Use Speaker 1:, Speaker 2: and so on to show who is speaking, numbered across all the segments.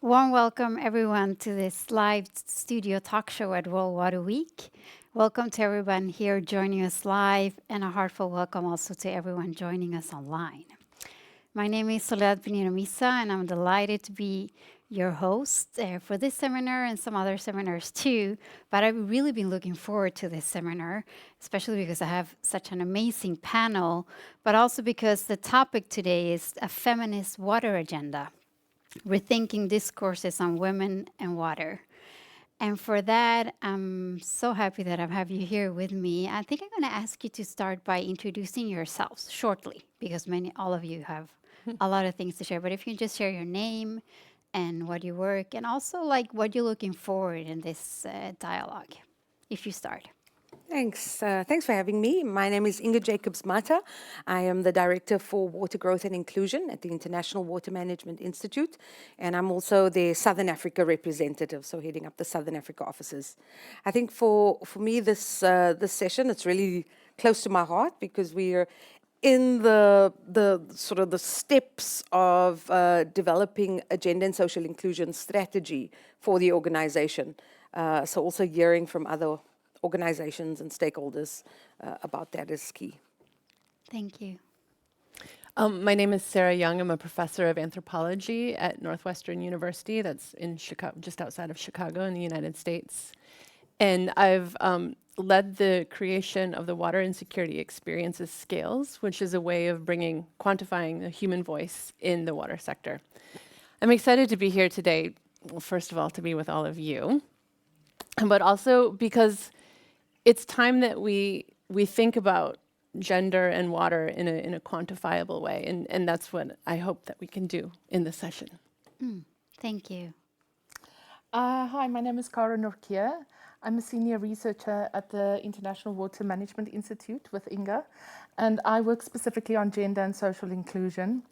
Speaker 1: Warm welcome, everyone, to this live studio talk show at World Water Week. Welcome to everyone here joining us live, and a heartfelt welcome also to everyone joining us online. My name is Soledad Pinero-Misa, and I'm delighted to be your host for this seminar and some other seminars too. But I've really been looking forward to this seminar, especially because I have such an amazing panel, but also because the topic today is a feminist water agenda. Rethinking discourses on women and water. And for that, I'm so happy that I have you here with me. I think I'm going to ask you to start by introducing yourselves shortly, because all of you have a lot of things to share. But if you can just share your name and what you work, and also like what you're looking forward in this dialogue, if you start.
Speaker 2: Thanks. Thanks for having me. My name is Inga Jacobs-Mata. I am the Director for Water Growth and Inclusion at the International Water Management Institute, and I'm also the Southern Africa representative, so heading up the Southern Africa offices. I think for me, this session, it's really close to my heart because we're in the sort of the steps of developing agenda and social inclusion strategy for the organization. So also hearing from other organizations and stakeholders about that is key.
Speaker 1: Thank you.
Speaker 3: My name is Sarah Young. I'm a professor of anthropology at Northwestern University. That's in Chicago, just outside of Chicago in the United States. And I've led the creation of the Water Insecurity Experiences Scales, which is a way of quantifying the human voice in the water sector. I'm excited to be here today, well, first of all, to be with all of you, but also because it's time that we think about gender and water in a quantifiable way, and that's what I hope that we can do in this session.
Speaker 1: Thank you.
Speaker 4: Hi, my name is Cara Norkia. I'm a senior researcher at the International Water Management Institute with Inga, and I work specifically on gender and social inclusion.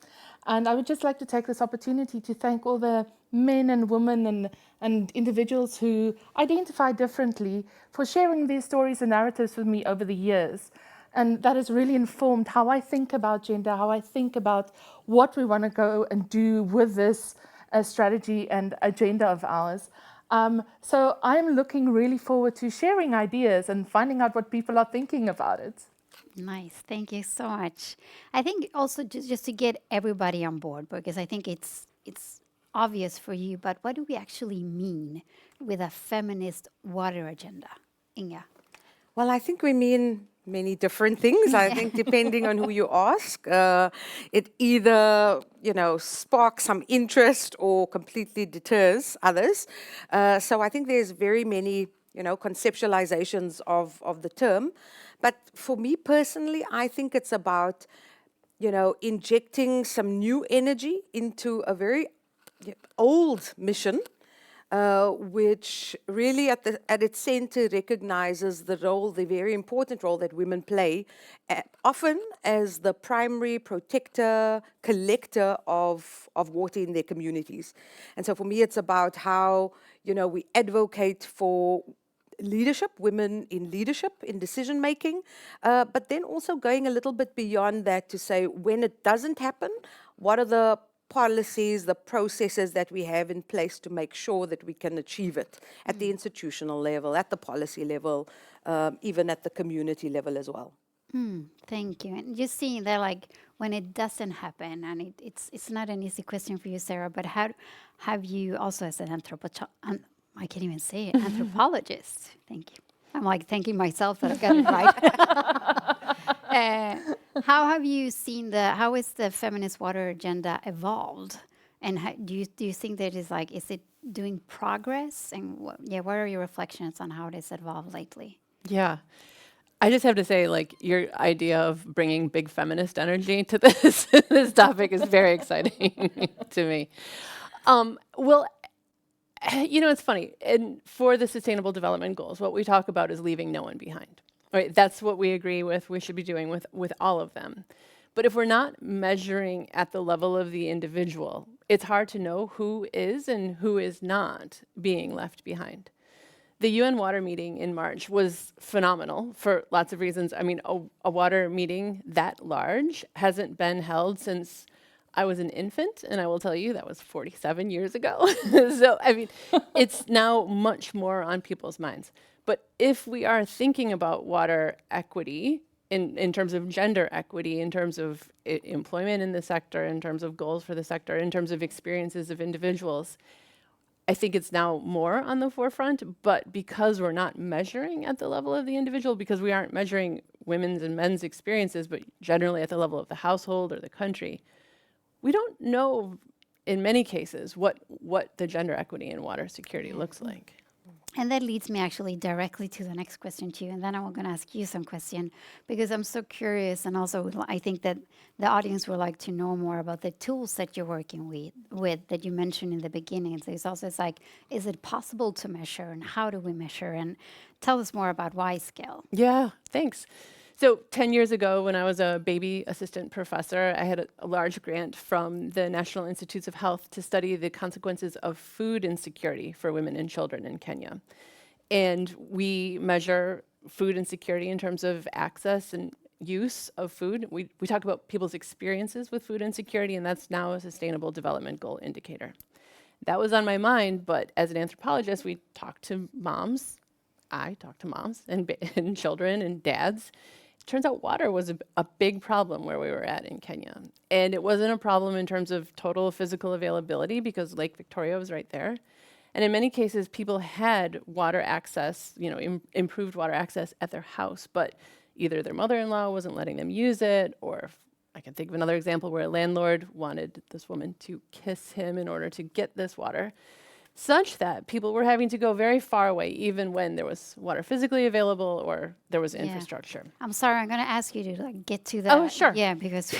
Speaker 4: And I would just like to take this opportunity to thank all the men and women and individuals who identify differently for sharing their stories and narratives with me over the years. And that has really informed how I think about gender, how I think about what we want to go and do with this strategy and agenda of ours. So I'm looking really forward to sharing ideas and finding out what people are thinking about it.
Speaker 1: Nice. Thank you so much. I think also just to get everybody on board, because I think it's obvious for you, but what do we actually mean with a feminist water agenda? Inga.
Speaker 2: Well, I think we mean many different things. I think depending on who you ask, it either sparks some interest or completely deters others. So I think there's very many conceptualizations of the term. But for me personally, I think it's about injecting some new energy into a very old mission, which really at its center recognizes the very important role that women play, often as the primary protector, collector of water in their communities. And so for me, it's about how, we advocate for leadership, women in leadership, in decision making, but then also going a little bit beyond that to say when it doesn't happen, what are the policies, the processes that we have in place to make sure that we can achieve it at the institutional level, at the policy level, even at the community level as well.
Speaker 1: Thank you. And just seeing that, like, when it doesn't happen, and it's not an easy question for you, Sarah, but how have you also as an I can't even say it, anthropologist. Thank you. I'm like thanking myself that I got it right. How have you seen how is the feminist water agenda evolved? And do you think that is it doing progress? And what are your reflections on how it has evolved lately?
Speaker 3: Yeah. I just have to say, your idea of bringing big feminist energy to this topic is very exciting to me. Well, it's funny. And for the Sustainable Development Goals, what we talk about is leaving no one behind. Right? That's what we agree with. We should be doing with all of them. But if we're not measuring at the level of the individual, it's hard to know who is and who is not being left behind. The UN water meeting in March was phenomenal for lots of reasons. I mean, a water meeting that large hasn't been held since I was an infant, and I will tell you that was 47 years ago. So, I mean, it's now much more on people's minds. But if we are thinking about water equity in terms of gender equity, in terms of employment in the sector, in terms of goals for the sector, in terms of experiences of individuals, I think it's now more on the forefront, but because we're not measuring at the level of the individual, because we aren't measuring women's and men's experiences, but generally at the level of the household or the country, we don't know in many cases what the gender equity in water security looks like.
Speaker 1: And that leads me actually directly to the next question too. And then I'm going to ask you some question because I'm so curious, and also I think that the audience would like to know more about the tools that you're working with that you mentioned in the beginning. So it's like, is it possible to measure, and how do we measure? And tell us more about Y-Scale.
Speaker 3: Yeah, thanks. So 10 years ago, when I was a baby assistant professor, I had a large grant from the National Institutes of Health to study the consequences of food insecurity for women and children in Kenya. And we measure food insecurity in terms of access and use of food. We talk about people's experiences with food insecurity, and that's now a Sustainable Development Goal indicator. That was on my mind, but as an anthropologist, we talked to moms. I talked to moms and children and dads. Turns out water was a big problem where we were at in Kenya. And it wasn't a problem in terms of total physical availability because Lake Victoria was right there. And in many cases, people had water access, improved water access at their house, but either their mother-in-law wasn't letting them use it, or I can think of another example where a landlord wanted this woman to kiss him in order to get this water, such that people were having to go very far away, even when there was water physically available or there was infrastructure.
Speaker 1: I'm sorry, I'm going to ask you to get to that.
Speaker 3: Oh, sure.
Speaker 1: Yeah, because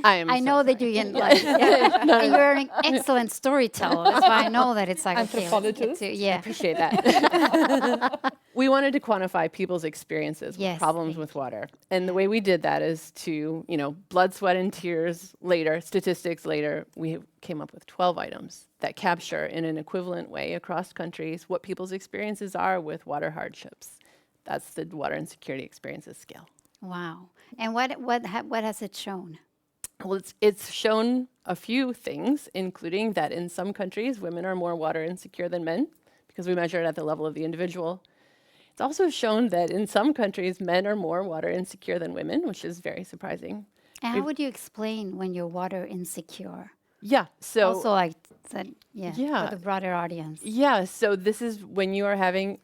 Speaker 3: I
Speaker 1: know that you can, and you're an excellent storyteller. That's why I know that it's like,
Speaker 4: Anthropologist.
Speaker 3: I appreciate that. We wanted to quantify people's experiences with problems with water. And the way we did that is to, blood, sweat, and tears later, statistics later, we came up with 12 items that capture in an equivalent way across countries what people's experiences are with water hardships. That's the Water Insecurity Experiences Scale.
Speaker 1: Wow. And what has it shown?
Speaker 3: Well, it's shown a few things, including that in some countries, women are more water insecure than men, because we measure it at the level of the individual. It's also shown that in some countries, men are more water insecure than women, which is very surprising.
Speaker 1: And how would you explain when you're water insecure?
Speaker 3: Yeah, so...
Speaker 1: Also like that, for the broader audience.
Speaker 3: Yeah, so this is when you are having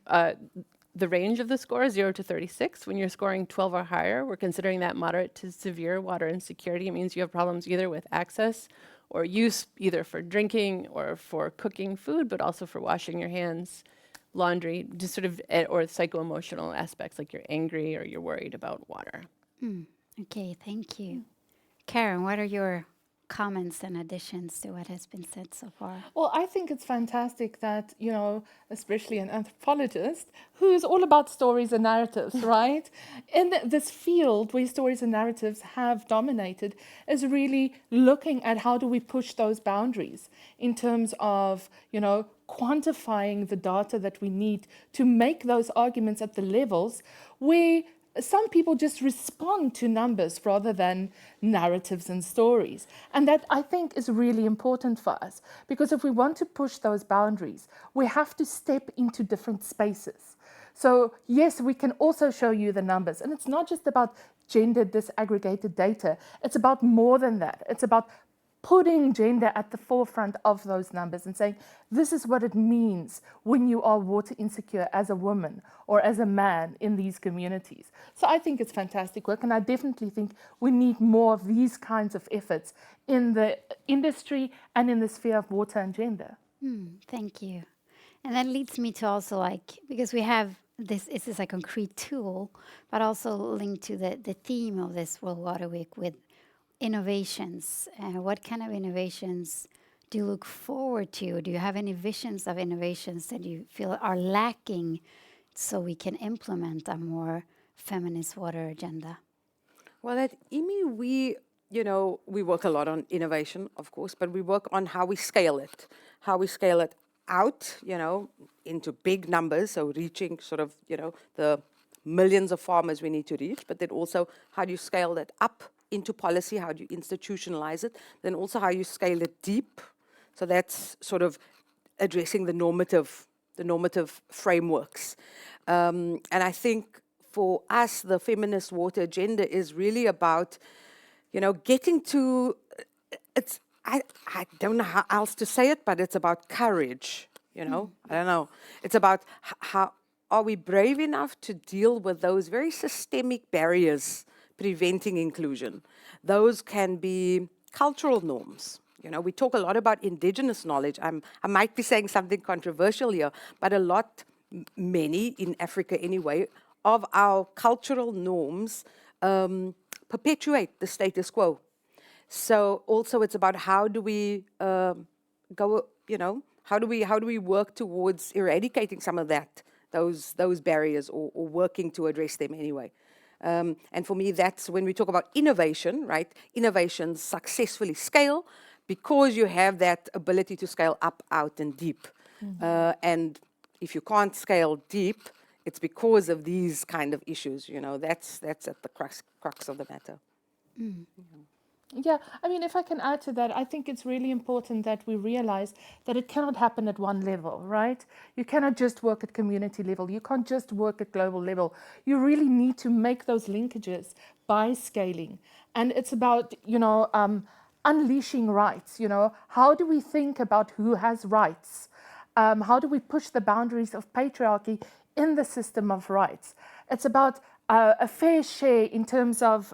Speaker 3: the range of the score, 0 to 36. When you're scoring 12 or higher, we're considering that moderate to severe water insecurity. It means you have problems either with access or use, either for drinking or for cooking food, but also for washing your hands, laundry, just sort of, or psycho-emotional aspects, like you're angry or you're worried about water.
Speaker 1: Okay, thank you. Karen, what are your comments and additions to what has been said so far?
Speaker 4: Well, I think it's fantastic that, especially an anthropologist who's all about stories and narratives, right? In this field where stories and narratives have dominated is really looking at how do we push those boundaries in terms of, quantifying the data that we need to make those arguments at the levels where some people just respond to numbers rather than narratives and stories. And that, I think, is really important for us, because if we want to push those boundaries, we have to step into different spaces. So yes, we can also show you the numbers. And it's not just about gender disaggregated data. It's about more than that. It's about putting gender at the forefront of those numbers and saying, this is what it means when you are water insecure as a woman or as a man in these communities. So I think it's fantastic work, and I definitely think we need more of these kinds of efforts in the industry and in the sphere of water and gender.
Speaker 1: Thank you. And that leads me to also because we have this is a concrete tool, but also linked to the theme of this World Water Week with innovations. What kind of innovations do you look forward to? Do you have any visions of innovations that you feel are lacking so we can implement a more feminist water agenda?
Speaker 2: Well, at IMI, we work a lot on innovation, of course, but we work on how we scale it out, into big numbers, so reaching sort of, the millions of farmers we need to reach, but then also how do you scale that up into policy, how do you institutionalize it, then also how you scale it deep. So that's sort of addressing the normative frameworks. And I think for us, the Feminist Water Agenda is really about, getting to, I don't know how else to say it, but it's about courage, I don't know. It's about how are we brave enough to deal with those very systemic barriers preventing inclusion. Those can be cultural norms. We talk a lot about indigenous knowledge. I might be saying something controversial here, but many in Africa anyway, of our cultural norms perpetuate the status quo. So also it's about how do we how do we work towards eradicating some of those barriers or working to address them anyway. And for me, that's when we talk about innovation, right? Innovations successfully scale because you have that ability to scale up, out, and deep. And if you can't scale deep, it's because of these kind of issues. That's at the crux of the matter.
Speaker 4: Yeah, I mean, if I can add to that, I think it's really important that we realize that it cannot happen at one level, right? You cannot just work at community level. You can't just work at global level. You really need to make those linkages by scaling. And it's about, unleashing rights. How do we think about who has rights? How do we push the boundaries of patriarchy in the system of rights? It's about a fair share in terms of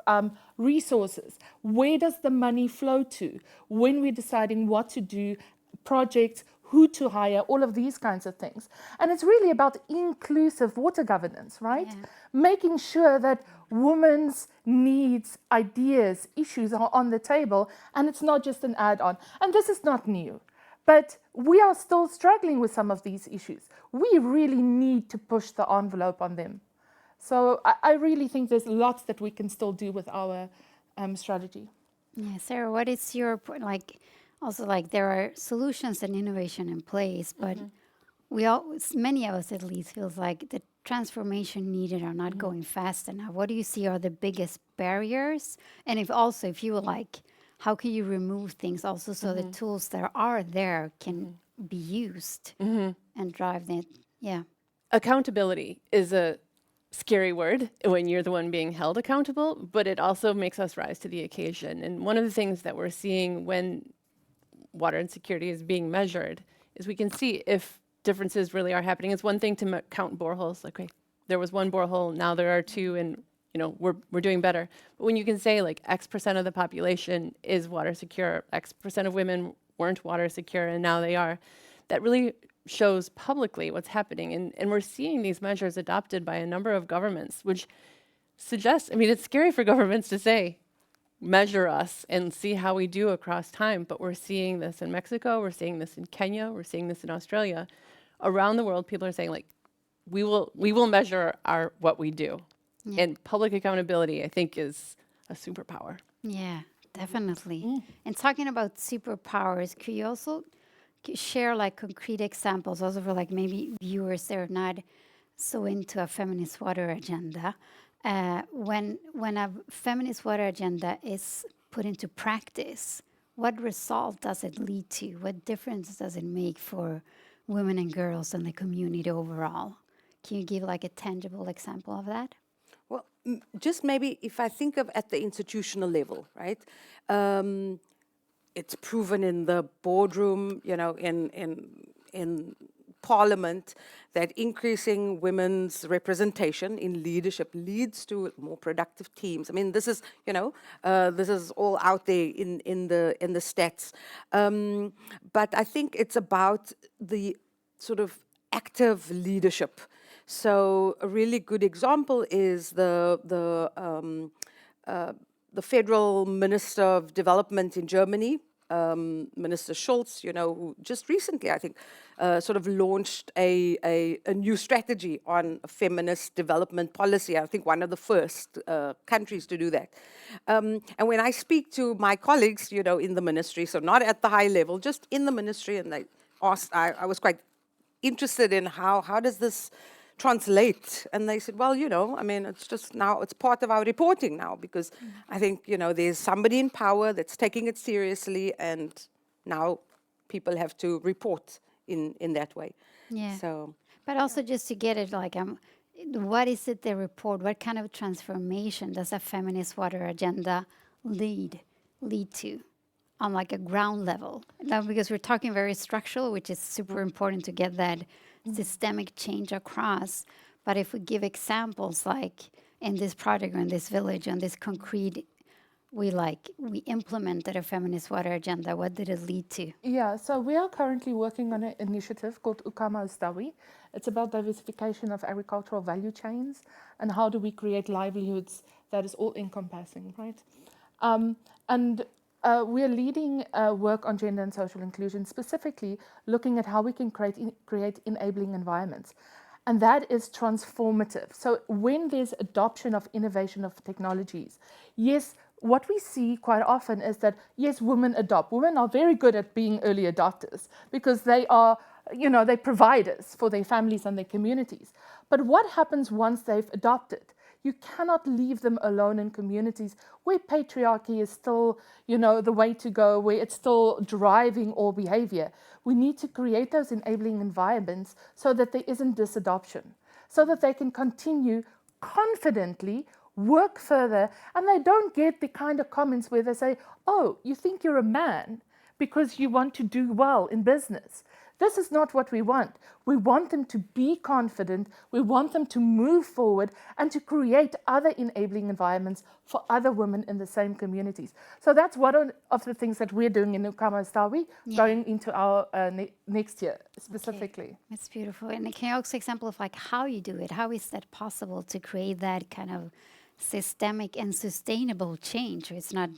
Speaker 4: resources. Where does the money flow to when we're deciding what to do, projects, who to hire, all of these kinds of things. And it's really about inclusive water governance, right? Yeah. Making sure that women's needs, ideas, issues are on the table, and it's not just an add-on. And this is not new. But we are still struggling with some of these issues. We really need to push the envelope on them. So I really think there's lots that we can still do with our strategy.
Speaker 1: Yeah, Sarah, what is your point? There are solutions and innovation in place, but many of us at least feels like the transformation needed are not going fast enough. What do you see are the biggest barriers? And if you would like, how can you remove things also so the tools that are there can be used and drive that? Yeah.
Speaker 3: Accountability is a scary word when you're the one being held accountable, but it also makes us rise to the occasion. And one of the things that we're seeing when water insecurity is being measured is we can see if differences really are happening. It's one thing to count boreholes, okay, there was one borehole, now there are two, and we're doing better. But when you can say like X% of the population is water secure, X% of women weren't water secure, and now they are, that really shows publicly what's happening. And we're seeing these measures adopted by a number of governments, which suggests, it's scary for governments to say, measure us and see how we do across time. But we're seeing this in Mexico, we're seeing this in Kenya, we're seeing this in Australia. Around the world, people are saying like, we will measure what we do. Yeah. And public accountability, I think, is a superpower.
Speaker 1: Yeah, definitely. And talking about superpowers, could you also share like concrete examples also for like maybe viewers that are not so into a feminist water agenda? When a feminist water agenda is put into practice, what result does it lead to? What difference does it make for women and girls and the community overall? Can you give like a tangible example of that?
Speaker 2: Well, just maybe if I think of at the institutional level, right? It's proven in the boardroom, in Parliament, that increasing women's representation in leadership leads to more productive teams. This is, this is all out there in the stats. But I think it's about the sort of active leadership. So a really good example is the Federal Minister of Development in Germany, Minister Schulz, who just recently, I think, sort of launched a new strategy on feminist development policy. I think one of the first countries to do that. And when I speak to my colleagues, in the ministry, so not at the high level, just in the ministry, and they asked, I was quite interested in how does this translate? And they said, well, I mean, it's just now, it's part of our reporting now, because I think, there's somebody in power that's taking it seriously, and now people have to report in that way.
Speaker 1: Yeah.
Speaker 2: So,
Speaker 1: But also just to get it, like, what is it they report? What kind of transformation does a feminist water agenda lead to on like a ground level? Now, because we're talking very structural, which is super important to get that systemic change across. But if we give examples, like in this project or in this village, on this concrete, we implemented a feminist water agenda. What did it lead to?
Speaker 4: Yeah, so we are currently working on an initiative called Ukama Ustawi. It's about diversification of agricultural value chains and how do we create livelihoods that is all encompassing, right? And we're leading work on gender and social inclusion, specifically looking at how we can create enabling environments. And that is transformative. So when there's adoption of innovation of technologies, yes, what we see quite often is that, yes, women adopt. Women are very good at being early adopters because they are, they're providers for their families and their communities. But what happens once they've adopted? You cannot leave them alone in communities where patriarchy is still, the way to go, where it's still driving all behavior. We need to create those enabling environments so that there isn't disadoption, so that they can continue confidently, work further, and they don't get the kind of comments where they say, oh, you think you're a man because you want to do well in business. This is not what we want. We want them to be confident. We want them to move forward and to create other enabling environments for other women in the same communities. So that's one of the things that we're doing in Ukama Ustawi, going into our next year specifically.
Speaker 1: Okay. That's beautiful. And can you also exemplify how you do it? How is that possible to create that kind of systemic and sustainable change? It's not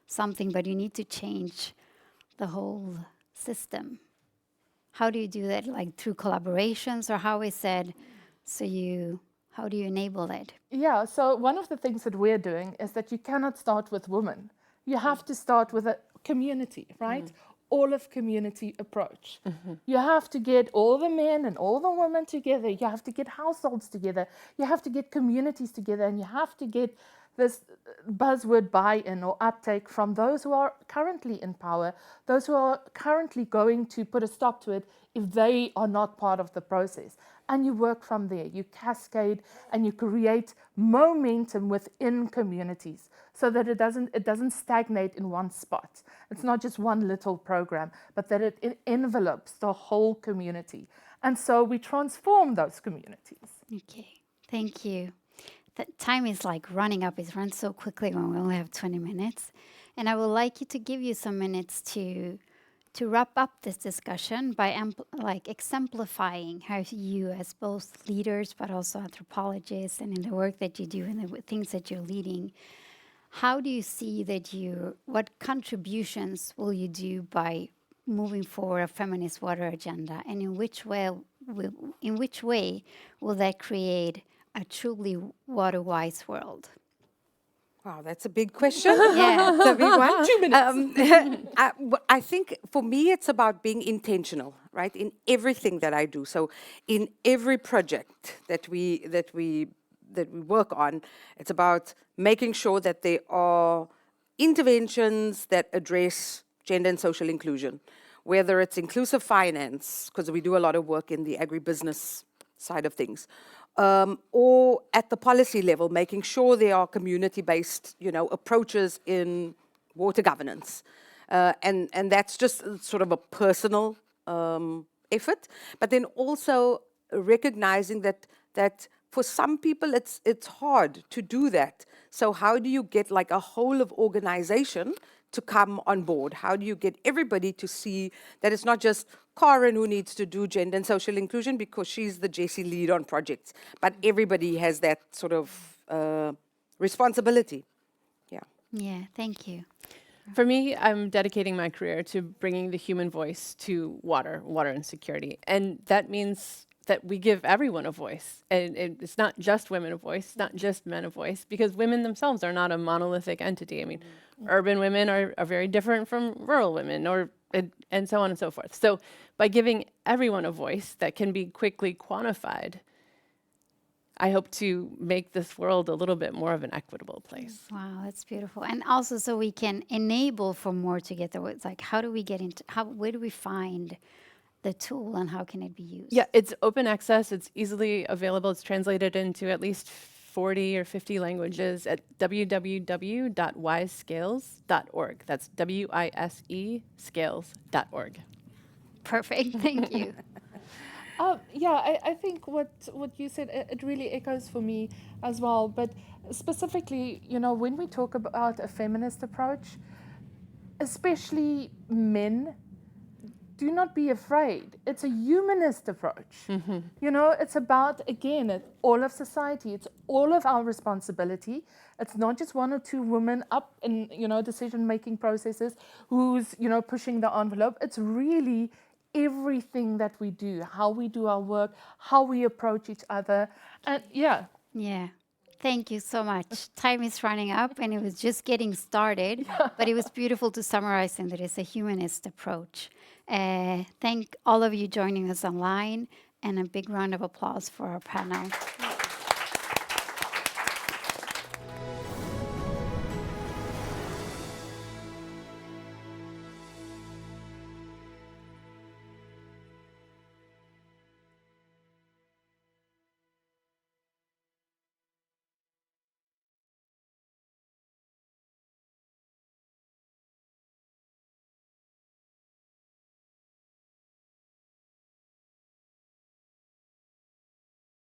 Speaker 1: something, but you need to change the whole system. How do you do that? Like through collaborations, or how is it? How do you enable it?
Speaker 4: Yeah, so one of the things that we're doing is that you cannot start with women. You have to start with a community, right? All of community approach. You have to get all the men and all the women together. You have to get households together. You have to get communities together, and you have to get this buzzword buy-in or uptake from those who are currently in power, those who are currently going to put a stop to it if they are not part of the process. And you work from there. You cascade and you create momentum within communities so that it doesn't stagnate in one spot. It's not just one little program, but that it envelopes the whole community. And so we transform those communities.
Speaker 1: Okay, thank you. The time is like running up. It runs so quickly when we only have 20 minutes. And I would like you to give you some minutes to wrap up this discussion by exemplifying how you, as both leaders but also anthropologists, and in the work that you do and the things that you're leading, how do you see that what contributions will you do by moving forward a feminist water agenda, and in which way will that create a truly water-wise world?
Speaker 2: Wow, that's a big question.
Speaker 1: Yeah.
Speaker 2: It's a big one.
Speaker 4: 2 minutes.
Speaker 2: I think for me, it's about being intentional, right, in everything that I do. So in every project that we work on, it's about making sure that there are interventions that address gender and social inclusion, whether it's inclusive finance, because we do a lot of work in the agribusiness side of things, or at the policy level, making sure there are community-based, approaches in water governance. And that's just sort of a personal effort, but then also recognizing that for some people it's hard to do that. So how do you get like a whole of organization to come on board? How do you get everybody to see that it's not just Karen who needs to do gender and social inclusion because she's the Jessie lead on projects, but everybody has that sort of responsibility. Yeah.
Speaker 1: Yeah, thank you.
Speaker 3: For me, I'm dedicating my career to bringing the human voice to water insecurity. And that means that we give everyone a voice. And it's not just women a voice, it's not just men a voice, because women themselves are not a monolithic entity. I mean, urban women are very different from rural women, and so on and so forth. So by giving everyone a voice that can be quickly quantified, I hope to make this world a little bit more of an equitable place.
Speaker 1: Wow, that's beautiful. And also, so we can enable for more to get there. It's like, how do we get into, where do we find the tool and how can it be used?
Speaker 3: Yeah, it's open access. It's easily available. It's translated into at least 40 or 50 languages at www.wisescales.org. That's W-I-S-E scales.org.
Speaker 1: Perfect. Thank you.
Speaker 4: I think what you said, it really echoes for me as well. But specifically, when we talk about a feminist approach, especially men, do not be afraid. It's a humanist approach. It's about, again, all of society. It's all of our responsibility. It's not just one or two women up in, decision-making processes who's, pushing the envelope. It's really everything that we do, how we do our work, how we approach each other. And
Speaker 1: Yeah. Thank you so much. Time is running up and it was just getting started, but it was beautiful to summarize and that it's a humanist approach. Thank all of you joining us online and a big round of applause for our panel.